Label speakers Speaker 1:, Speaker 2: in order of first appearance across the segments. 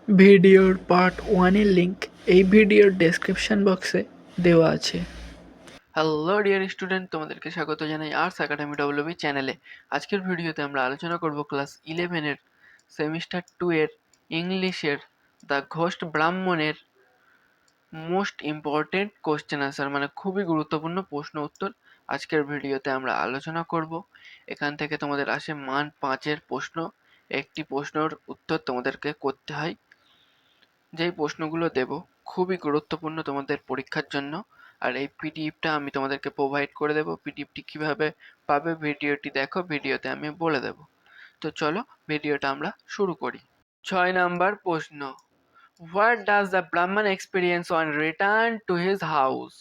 Speaker 1: ভিডিওর পার্ট 1 এর লিংক এই ভিডিওর ডেসক্রিপশন বক্সে দেওয়া আছে।
Speaker 2: হ্যালো ডিয়ার স্টুডেন্ট, তোমাদেরকে স্বাগত জানাই আর্টস একাডেমি ডব্লিউবি চ্যানেলে। আজকের ভিডিওতে আমরা আলোচনা করব ক্লাস 11-এর সেমিস্টার 2 এর ইংলিশের দ্য ঘোস্ট ব্রাহ্মণের মোস্ট ইম্পর্টেন্ট কোশ্চেন আনসার, মানে খুবই গুরুত্বপূর্ণ প্রশ্ন উত্তর আজকের ভিডিওতে আমরা আলোচনা করব। এখান থেকে তোমাদের আসে মান 5-এর প্রশ্ন। একটি প্রশ্নের উত্তর তোমাদেরকে করতে হয়। যেই প্রশ্নগুলো দেব খুবই গুরুত্বপূর্ণ তোমাদের পরীক্ষার জন্য। আর এই পিডিএফটা আমি তোমাদেরকে প্রোভাইড করে দেবো। পিডিএফটি কিভাবে পাবে ভিডিওটি দেখো, ভিডিওতে আমি বলে দেব। তো চলো ভিডিওটা আমরা শুরু করি। 6 নাম্বার প্রশ্ন, what does the Brahmin experience on return to his house?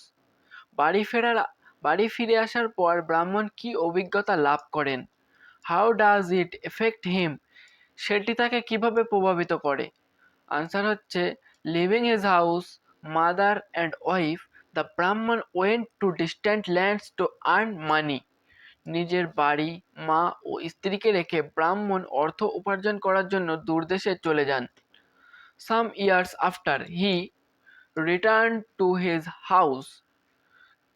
Speaker 2: বাড়ি ফিরে আসার পর ব্রাহ্মণ কি অভিজ্ঞতা লাভ করেন? How does it effect him? সেটি তাকে কিভাবে প্রভাবিত করে? আনসার হচ্ছে, living his house, mother and wife, the Brahmin went to distant lands to earn money. নিজের বাড়ি, মা ও স্ত্রীকে রেখে ব্রাহ্মণ অর্থ উপার্জন করার জন্য দূরদেশে চলে যান। সাম years after he return to his house,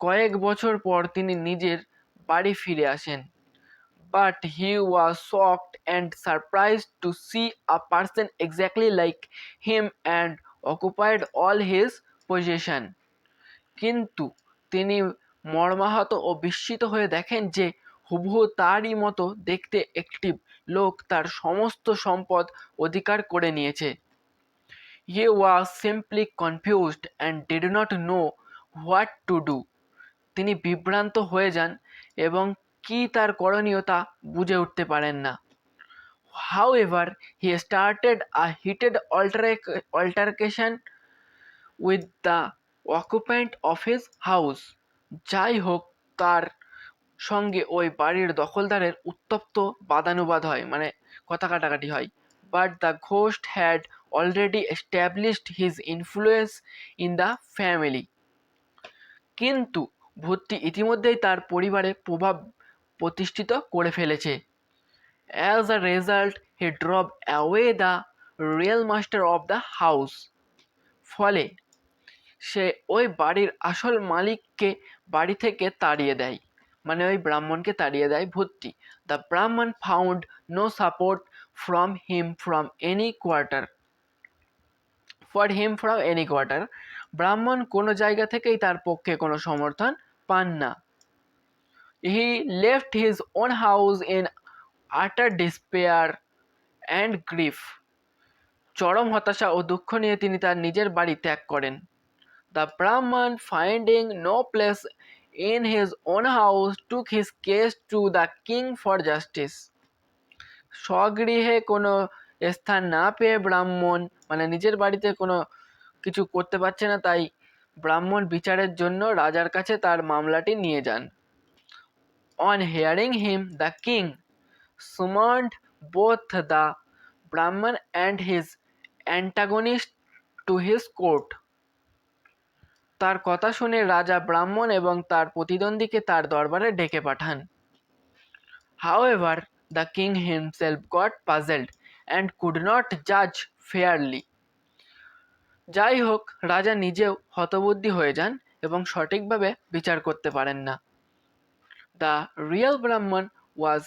Speaker 2: কয়েক বছর পর তিনি নিজের বাড়ি ফিরে আসেন। But he was shocked and surprised to see a person exactly like him and occupied all his possession. কিন্তু তিনি মর্মাহত ও বিস্মিত হয়ে দেখেন যে হুবহু তারই মতো দেখতে একটি লোক তার সমস্ত সম্পদ অধিকার করে নিয়েছে। He was simply confused and did not know what to do. তিনি বিভ্রান্ত হয়ে যান এবং কি তার করণীয় তা বুঝে উঠতে পারেন না। However, he started a heated altercation with the occupant of his house. যাই হোক, তার সঙ্গে ওই বাড়ির দখলদারের উত্তপ্ত বাদানুবাদ হয়, মানে কথা কাটাকাটি হয়। But the ghost had already established his influence in the family. কিন্তু ভূতটি ইতিমধ্যেই তার পরিবারে প্রভাব প্রতিষ্ঠিত করে ফেলেছে। As a result, he drove away the real master of the house. ফলে সে ওই বাড়ির আসল মালিককে বাড়ি থেকে তাড়িয়ে দেয়, মানে ওই ব্রাহ্মণকে তাড়িয়ে দেয় ভূতটি। The Brahman found no support from him from any quarter. ব্রাহ্মণ কোনো জায়গা থেকেই তার পক্ষে কোনো সমর্থন পান না। He left his own house in utter despair and grief. চরম হতাশা ও দুঃখ নিয়ে তিনি তার নিজের বাড়ি ত্যাগ করেন। The Brahman, finding no place in his own house, took his case to the king for justice. স্বগৃহে কোনো স্থান না পেয়ে ব্রাহ্মণ, মানে নিজের বাড়িতে কোনো কিছু করতে পারছে না, তাই ব্রাহ্মণ বিচারের জন্য রাজার কাছে তার মামলাটি নিয়ে যান। On hearing him, the king summoned both the Brahman and his antagonist to his court. তার কথা শুনে রাজা ব্রাহ্মণ এবং তার প্রতিদ্বন্দ্বীকে তার দরবারে ডেকে পাঠান। However, the king himself got puzzled and could not judge fairly. যাই হোক, রাজা নিজেও হতবুদ্ধি হয়ে যান এবং সঠিকভাবে বিচার করতে পারেন না। The real Brahman was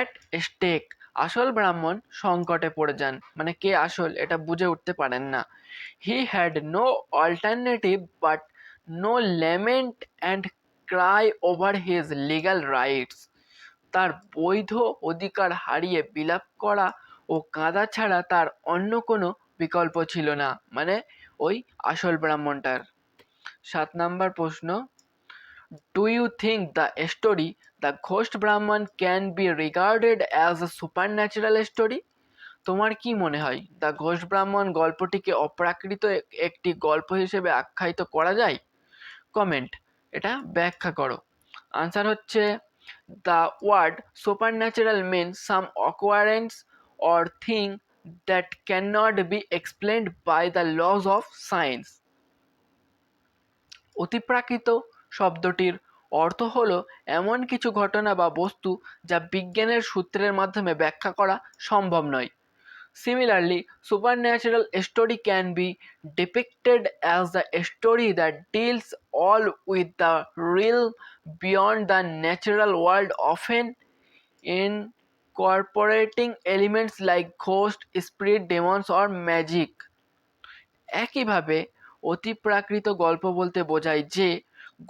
Speaker 2: at stake. আসল ব্রাহ্মণ সংকটে পড়ে যান, মানে কে আসল এটা বুঝে উঠতে পারেন না। He had no alternative but no lament and cry over his legal rights. তার বৈধ অধিকার হারিয়ে বিলাপ করা ও কাঁদা ছাড়া তার অন্য কোনো বিকল্প ছিল না, মানে ওই আসল ব্রাহ্মণটার। 7 নাম্বার প্রশ্ন, Do you think the story The Ghost Brahman can be regarded as a supernatural story? তোমার কি মনে হয় দ্য ঘোষ ব্রাহ্মণ গল্পটিকে অপ্রাকৃত একটি গল্প হিসেবে আখ্যায়িত করা যায়? কমেন্ট, এটা ব্যাখ্যা করো। আনসার হচ্ছে, the word supernatural means some occurrence or thing that can not be explained by the laws of science. অতিপ্রাকৃত শব্দটির অর্থ হলো এমন কিছু ঘটনা বা বস্তু যা বিজ্ঞানের সূত্রের মাধ্যমে ব্যাখ্যা করা সম্ভব নয়। Similarly, supernatural story can be depicted as the story that deals all with the real beyond the natural world, often incorporating elements like ghost, spirit, demons or magic. একইভাবে অতিপ্রাকৃত গল্প বলতে বোঝায় যে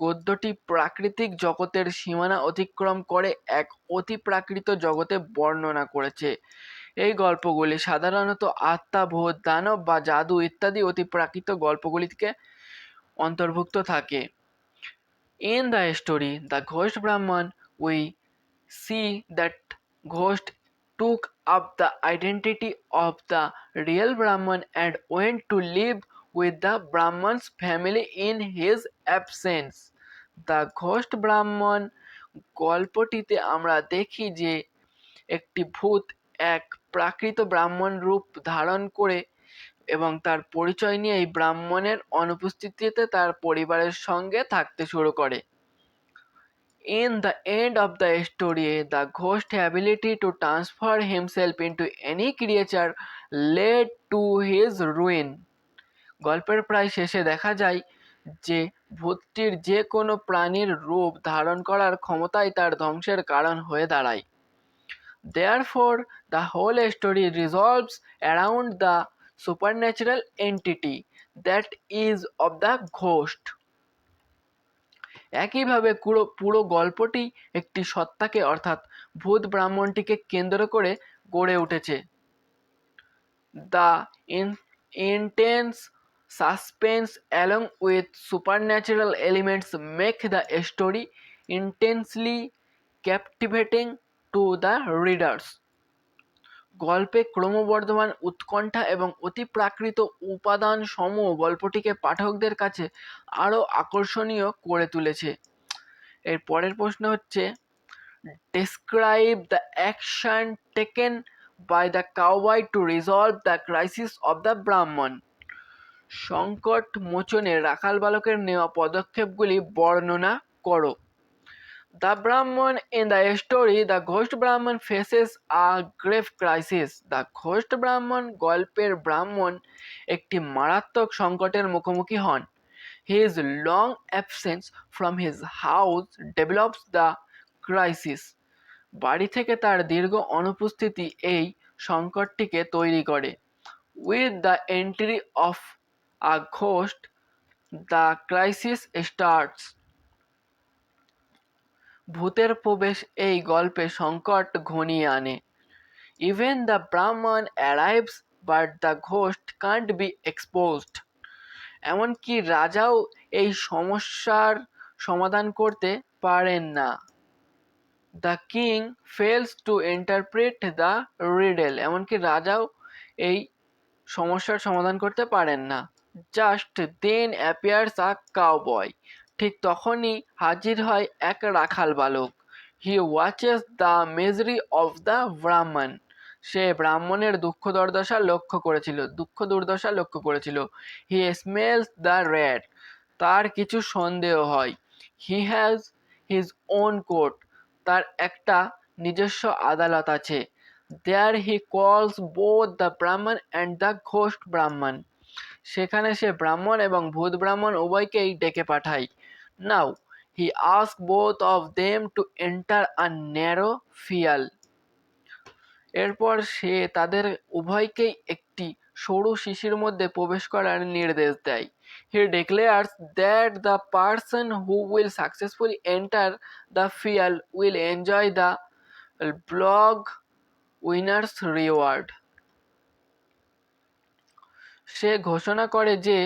Speaker 2: গদ্যটি প্রাকৃতিক জগতের সীমানা অতিক্রম করে এক অতিপ্রাকৃত জগতে বর্ণনা করেছে। এই গল্পগুলি সাধারণত আত্মা, ভূত, দানব বা জাদু ইত্যাদি অতিপ্রাকৃত গল্পগুলিকে অন্তর্ভুক্ত থাকে। In the story, The Ghost Brahman, we see that ghost took up the identity of the real Brahman and went to live with the Brahman's family in his absence. The Ghost Brahman গল্পটিতে আমরা দেখি যে একটি ভূত এক প্রাকৃত ব্রাহ্মণ রূপ ধারণ করে এবং তার পরিচয় নিয়ে এই ব্রাহ্মণের অনুপস্থিতিতে তার পরিবারের সঙ্গে থাকতে শুরু করে। In the end of the story, the ghost's ability to transfer himself into any creature led to his ruin. গল্পের প্রায় শেষে দেখা যায় যে ভূতটির যে কোনো প্রাণীর রূপ ধারণ করার ক্ষমতাই তার ধ্বংসের কারণ হয়ে দাঁড়ায়। Therefore, the whole story revolves around the supernatural entity that is of the ghost. একইভাবে পুরো গল্পটি একটি সত্তাকে অর্থাৎ ভূত ব্রাহ্মণটিকে কেন্দ্র করে গড়ে উঠেছে। The intense suspense along with supernatural elements make the story intensely captivating to the readers. গল্পে ক্রমবর্ধমান উৎকণ্ঠা এবং অতিপ্রাকৃত উপাদান সমূহ গল্পটিকে পাঠকদের কাছে আরও আকর্ষণীয় করে তুলেছে। এর পরের প্রশ্ন হচ্ছে, describe the action taken by the cowboy to resolve the crisis of the Brahmin. সংকট মোচনে রাখাল বালকের নেওয়া পদক্ষেপগুলি বর্ণনা করো। The Brahman in the story, the Ghost Brahman faces a grave crisis. The Ghost Brahman গল্পের ব্রাহ্মণ একটি মারাত্মক সংকটের মুখোমুখি হন। His long absence from his house develops the crisis. বাড়ি থেকে তার দীর্ঘ অনুপস্থিতি এই সংকটটিকে তৈরি করে। With the entry of a ghost, the crisis starts. ভূতের প্রবেশ এই গল্পে সংকট ঘনিয়ে আনে। Even the Brahman arrives but the ghost can't be exposed. এমনকি রাজাও এই সমস্যার সমাধান করতে পারেন না। The king fails to interpret the riddle. এমনকি রাজাও এই সমস্যার সমাধান করতে পারেন না। Just then appears a cowboy. ঠিক তখনই হাজির হয় এক রাখাল বালক। He watches the misery of the Brahman. সে ব্রাহ্মণের দুঃখ দুর্দশা লক্ষ্য করেছিল। He smells the rat. তার কিছু সন্দেহ হয়। He has his own court. তার একটা নিজস্ব আদালত আছে। There he calls both the Brahman and the ghost Brahman. সেখানে সে ব্রাহ্মণ এবং ভূত ব্রাহ্মণ উভয়কেই ডেকে পাঠায়। Now he asks both of them to enter a narrow field. এরপর সে তাদের উভয়কেই একটি সরু শিশির মধ্যে প্রবেশ করার নির্দেশ দেয়। He declares that the person who will successfully enter the field will enjoy the blog winner's reward. সে ঘোষণা করে যে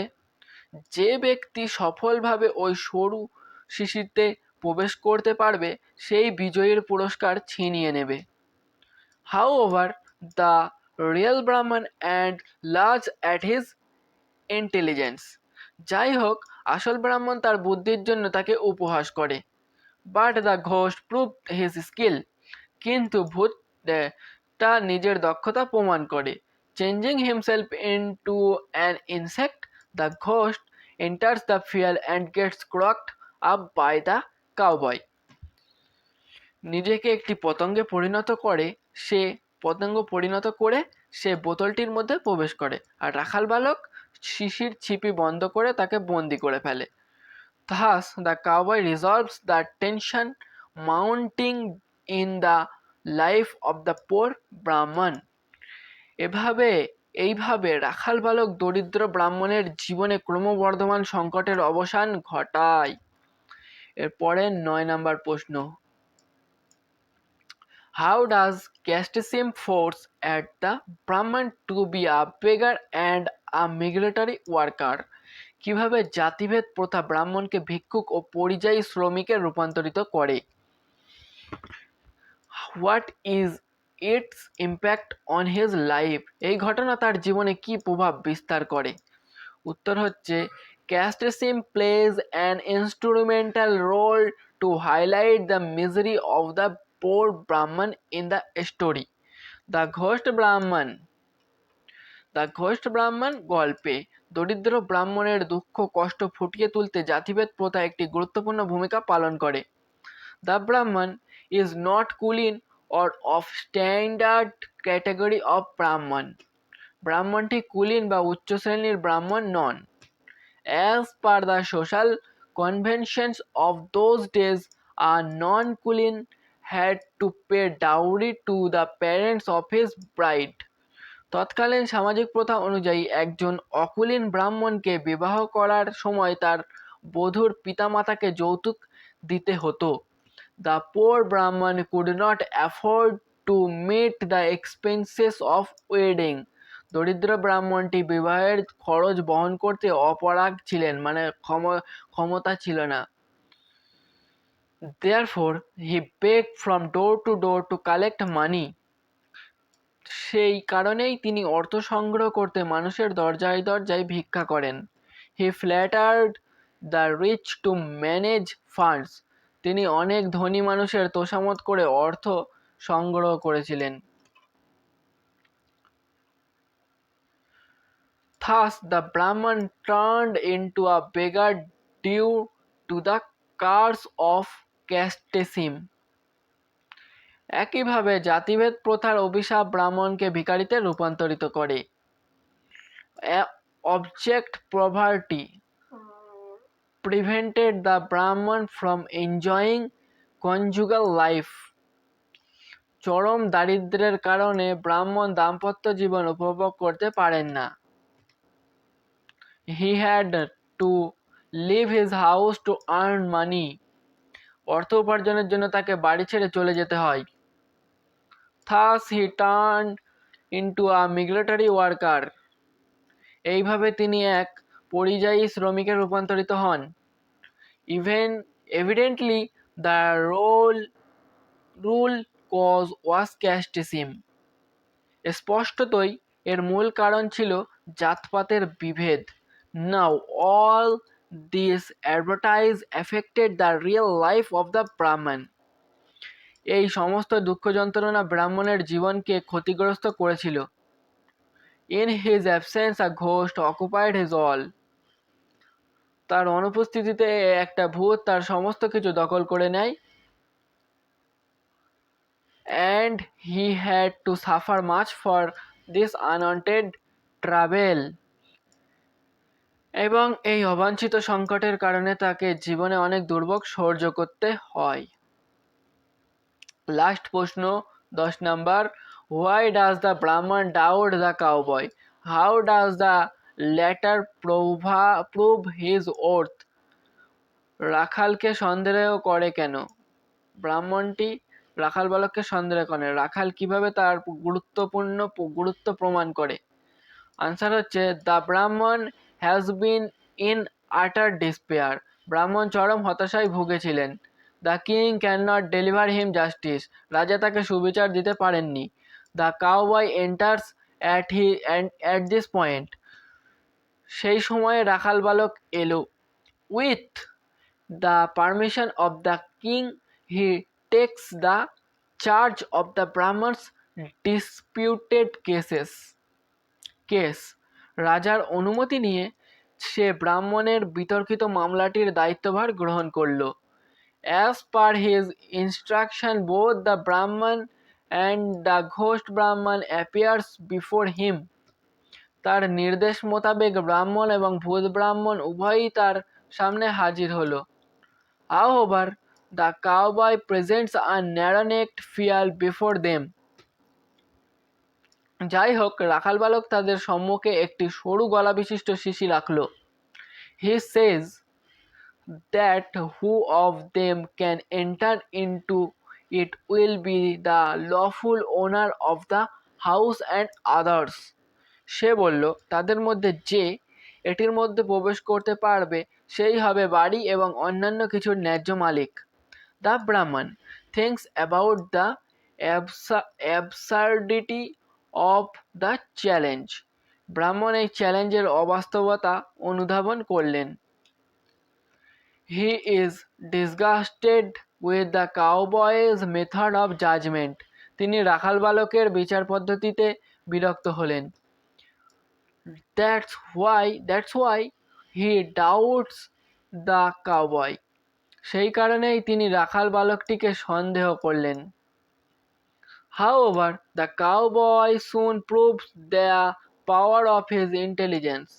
Speaker 2: যে ব্যক্তি সফলভাবে ওই সরু শিশিরতে প্রবেশ করতে পারবে সেই বিজয়ীর পুরস্কার ছিনিয়ে নেবে। However, the real Brahman and laughs at his intelligence. যাই হোক, আসল ব্রাহ্মণ তার বুদ্ধির জন্য তাকে উপহাস করে। But the ghost proved his skill. কিন্তু ভূত তার নিজের দক্ষতা প্রমাণ করে। Changing himself into an insect, the ghost enters the field and gets crocked up by the cowboy. নিজেকে একটি পতঙ্গে পরিণত করে সে বোতলটির মধ্যে প্রবেশ করে, আর রাখাল বালক শিশির ছিপি বন্ধ করে তাকে বন্দি করে ফেলে। Thus, the cowboy resolves the tension mounting in the life of the poor Brahman. এইভাবে রাখাল বালক দরিদ্র ব্রাহ্মণের জীবনে ক্রমবর্ধমান সংকটের অবসান ঘটায়। এরপরে 9 নম্বর প্রশ্ন, How does casteism force at the Brahman to be a beggar and a migratory worker? কিভাবে জাতিভেদ প্রথা ব্রাহ্মণকে ভিক্ষুক ও পরিযায়ী শ্রমিকে রূপান্তরিত করে? What is it's impact on his life? এই ঘটনা তার জীবনে কি প্রভাব বিস্তার করে? উত্তর হচ্ছে, casteism plays an instrumental role to highlight the misery of the poor Brahman in the story. The Ghost Brahman গল্পে দরিদ্র ব্রাহ্মণের দুঃখ কষ্ট ফুটিয়ে তুলতে জাতিভেদ প্রথা একটি গুরুত্বপূর্ণ ভূমিকা পালন করে। The Brahman is not kuলীন or of standard category of Brahman. ব্রাহ্মণটি কুলীন বা উচ্চ শ্রেণীর ব্রাহ্মণ নন। As per the social conventions of those days, a non-kuলীন had to pay dowry to the parents of his bride. তৎকালীন সামাজিক প্রথা অনুযায়ী একজন অকুলীন ব্রাহ্মণকে বিবাহ করার সময় তার বধূর পিতামাতাকে যৌতুক দিতে হতো। The poor Brahman could not afford to meet the expenses of wedding. দরিদ্র ব্রাহ্মণটি বিবাহের খরচ বহন করতে অপারগ ছিলেন, মানে ক্ষমতা ছিল না। Therefore, he begged from door to door to collect money. সেই কারণেই তিনি অর্থ সংগ্রহ করতে মানুষের দরজায় দরজায় ভিক্ষা করেন। He flattered the rich to manage funds. তিনি অনেক ধনী মানুষের তোষামোদ করে অর্থ সংগ্রহ করেছিলেন। Thus, the Brahman turned into a beggar due to the curse of casteism. একইভাবে জাতিভেদ প্রথার অভিশাপ ব্রাহ্মণকে ভিখারিতে রূপান্তরিত করে। Abject poverty prevented the Brahman from enjoying conjugal life. চরম দারিদ্র্যের কারণে ব্রাহ্মণ দাম্পত্য জীবন উপভোগ করতে পারেন না। He had to leave his house to earn money. অর্থ উপার্জনের জন্য তাকে বাড়ি ছেড়ে চলে যেতে হয়। Thus he turned into a migratory worker. এইভাবে তিনি এক পরিযায়ী শ্রমিকে রূপান্তরিত হন। Evidently, the rule cause was casteism. স্পষ্টতই এর মূল কারণ ছিল জাতপাতের বিভেদ। Now all these advertise affected the real life of the Brahman. এই সমস্ত দুঃখ যন্ত্রণা ব্রাহ্মণের জীবনকে ক্ষতিগ্রস্ত করেছিল। In his absence, a ghost occupied his all. তার অনুপস্থিতিতে একটা ভূত তার সমস্ত কিছু দখল করে নেয়। And he had to suffer much for this unwanted travel. এবং এই অবাঞ্ছিত সংকটের কারণে তাকে জীবনে অনেক দুর্ভোগ সহ্য করতে হয়। লাস্ট প্রশ্ন 10 number, Why does the Brahman doubt the cowboy? How does the latter prove his oath? রাখালকে সন্দেহ করে কেন? ব্রাহ্মণটি রাখাল বালককে সন্দেহ করে। রাখাল কিভাবে তার গুরুত্ব প্রমাণ করে? আনসার হচ্ছে, the Brahmin has been in utter despair. ব্রাহ্মণ চরম হতাশায় ভুগেছিলেন। The king can not deliver him justice. রাজা তাকে সুবিচার দিতে পারেননি। The cowboy enters at this point. সেই সময়ে রাখাল বালক এলো। With the permission of the king he takes the charge of the Brahmin's disputed case. রাজার অনুমতি নিয়ে সে ব্রাহ্মণের বিতর্কিত মামলাটির দায়িত্বভার গ্রহণ করল। As per his instruction, both the Brahman and the ghost Brahman appears before him. তার নির্দেশ মোতাবেক ব্রাহ্মণ এবং ভূত ব্রাহ্মণ উভয়ই তার সামনে হাজির হলো। However, the cowboy presents a narrow-necked fial before them. যাই হোক, রাখাল বালক তাদের সম্মুখে একটি সরু গলা বিশিষ্ট শিশি রাখল। He says that who of them can enter into it will be the lawful owner of the house and others. সে বলল, তাদের মধ্যে যে এটির মধ্যে প্রবেশ করতে পারবে সেই হবে বাড়ি এবং অন্যান্য কিছুর ন্যায্য মালিক। The Brahman thinks about the absurdity of the challenge. ব্রাহ্মণ এই চ্যালেঞ্জের অবাস্তবতা অনুধাবন করলেন। He is disgusted with the cowboy's method of judgment. তিনি রাখাল বালকের বিচার পদ্ধতিতে বিরক্ত হলেন। That's why he doubts the cowboy. সেই কারণেই তিনি রাখাল বালকটিকে সন্দেহ করলেন। However, the cowboy soon proves the power of his intelligence.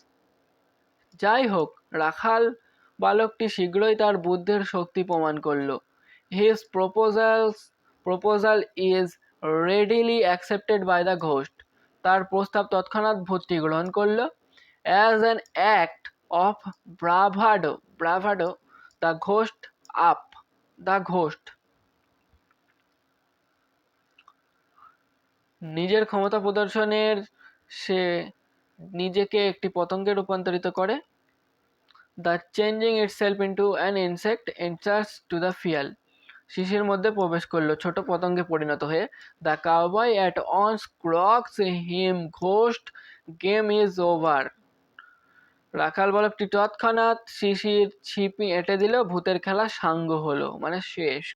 Speaker 2: যাই হোক, রাখাল বালকটি শীঘ্রই তার বুদ্ধির শক্তি প্রমাণ করল। His proposal is readily accepted by the ghost. তার প্রস্তাব তৎক্ষণাৎ ভূতটি গ্রহণ করল। As an act of bravado, the ghost নিজের ক্ষমতা প্রদর্শনের সে নিজেকে একটি পতঙ্গে রূপান্তরিত করে। The changing itself into an insect enters to the field. শিশির মধ্যে প্রবেশ করলো, ছোট পতঙ্গে পরিণত হয়ে। The cowboy at once croaks him, ghost game is over. রাখাল বালকটি তৎক্ষণাৎ শিশির ছিপি এঁটে দিল, ভূতের খেলা সাঙ্গ হলো, মানে শেষ।